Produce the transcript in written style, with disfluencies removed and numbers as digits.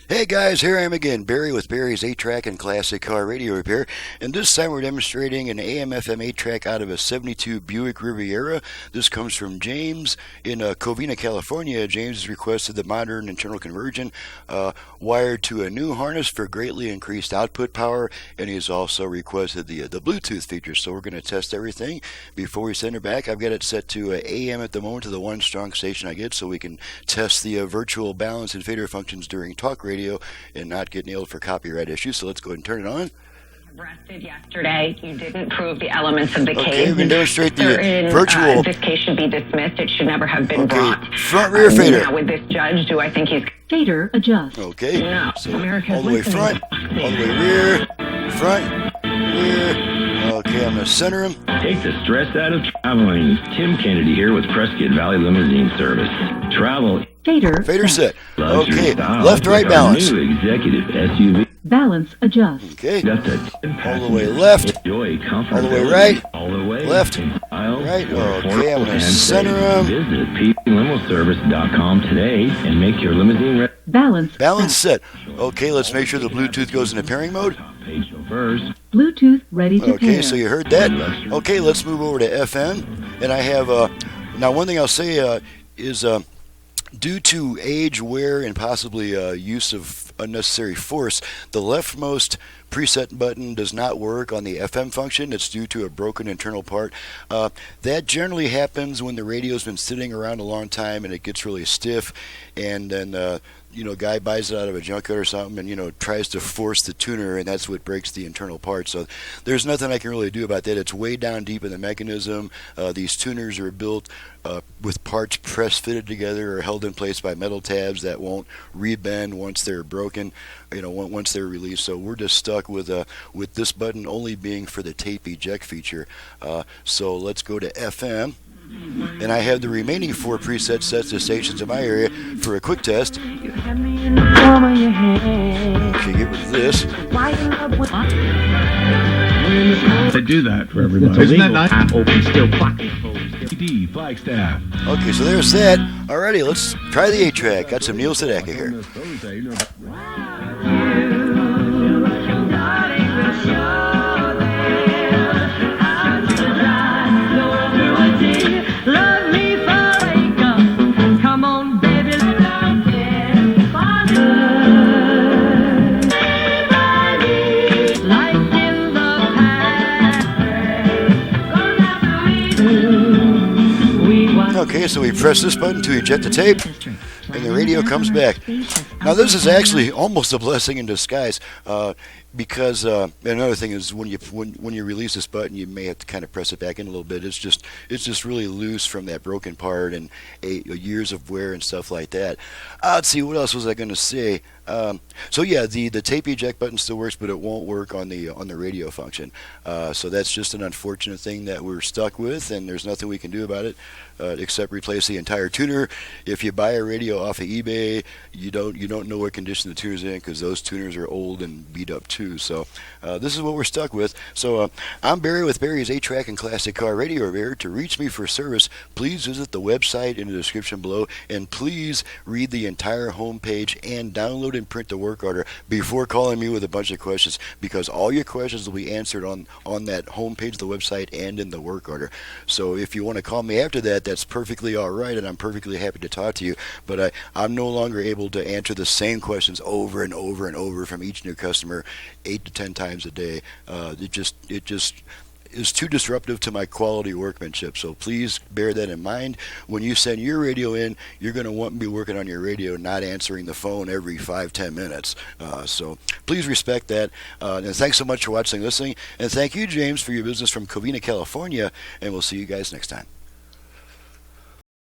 Hey guys, here I am again, Barry with Barry's 8-track and classic car radio repair, and this time we're demonstrating an AM-FM-8 track out of a 72 Buick Riviera. This comes from James in Covina, California. James has requested the modern internal conversion wired to a new harness for greatly increased output power, and he's also requested the Bluetooth feature. So we're going to test everything before we send her back. I've got it set to AM at the moment, to the one strong station I get, so we can test the virtual balance and fader functions during talk radio and not get nailed for copyright issues. So let's go ahead and turn it on. Arrested yesterday. You didn't prove the elements of the case. Okay, we can demonstrate the virtual. This case should be dismissed. It should never have been brought. Front rear fader. Now with this judge, do I think he's fader adjust? Okay. No. So all the way front, all the way rear, front, rear. Okay, I'm going to center him. Take the stress out of traveling. Tim Kennedy here with Prescott Valley Limousine Service. Travel. Fader set. Okay, style left, right, balance. New executive SUV. Balance adjust. Okay, Just all the way left, Enjoy all the way right, all the way left, style, right. for Okay, I'm affordable going to and center safe. him. Visit plimoservice.com today and make your limousine Balance set. Okay, let's make sure the Bluetooth goes into pairing mode. page first. Bluetooth ready to Okay, pair. so you heard that. Okay, let's move over to FM. And I have, now one thing I'll say is due to age, wear, and possibly use of unnecessary force, the leftmost preset button does not work on the FM function. It's due to a broken internal part. That generally happens when the radio's been sitting around a long time and it gets really stiff, and then a guy buys it out of a junkyard or something and tries to force the tuner, and that's what breaks the internal part. So there's nothing I can really do about that. It's way down deep in the mechanism. These tuners are built with parts press fitted together or held in place by metal tabs that won't rebend once they're broken, once they're released. So we're just stuck with this button only being for the tape eject feature. So let's go to FM. And I have the remaining 4 presets set to stations in my area for a quick test. Okay, get rid of this. They do that for everybody. Isn't that nice? Open still PD Flagstaff. Okay, so there's that. Alrighty, let's try the 8-track. Got some Neil Sedaka here. Okay, so we press this button to eject the tape, and the radio comes back. Now, this is actually almost a blessing in disguise, because another thing is when you release this button, you may have to kind of press it back in a little bit. It's just really loose from that broken part and years of wear and stuff like that. Let's see, what else was I going to say? So yeah, the tape eject button still works, but it won't work on the radio function. So that's just an unfortunate thing that we're stuck with, and there's nothing we can do about it except replace the entire tuner. If you buy a radio off of eBay, you don't know what condition the tuner's in, because those tuners are old and beat up too. So this is what we're stuck with. So I'm Barry with Barry's 8-track and classic car radio repair. To reach me for service, please visit the website in the description below, and please read the entire homepage and download and print the work order before calling me with a bunch of questions, because all your questions will be answered on that homepage of the website and in the work order. So if you want to call me after that, that's perfectly all right, and I'm perfectly happy to talk to you. But I'm no longer able to answer the same questions over and over and over from each new customer 8 to 10 times a day. It just is too disruptive to my quality workmanship. So please bear that in mind. When you send your radio in, you're going to want me working on your radio, not answering the phone every 5-10 minutes. So please respect that. And thanks so much for watching and listening. And thank you, James, for your business from Covina, California. And we'll see you guys next time.